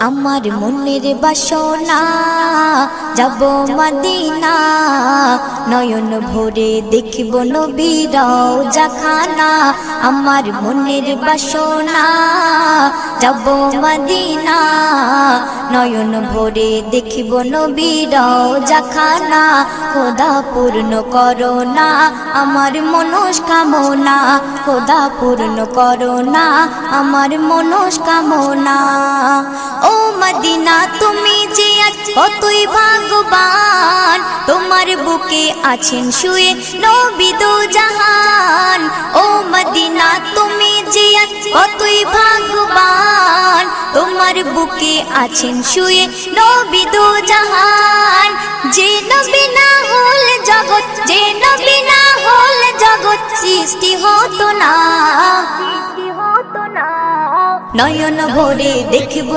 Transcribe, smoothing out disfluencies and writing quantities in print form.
আমার মনের বাসনা যাব মদিনা, নয়ন ভরে দেখিব নবীর রওজাখানা। আমার মনের বাসনা যাব মদিনা, নয়ন ভরে দেখিব নবীর রওজাখানা। খোদা পূর্ণ করো না আমার মনস্কামনা, খোদা পূর্ণ করো না আমার মনস্কামনা। ও মদিনা তুমি যে আজ কতই ভাগ্যবান, তোমার বুকে আছেন শুয়ে নবী দো জাহান। ও মদিনা তুমি যে আজ কতই ভাগ্যবান, তোমার বুকে আছেন শুয়ে নবী দো জাহান। যে নবী না হলে জগৎ, যে নবী না হলে জগৎ সৃষ্টি হতো না। নয়ন ভরে দেখব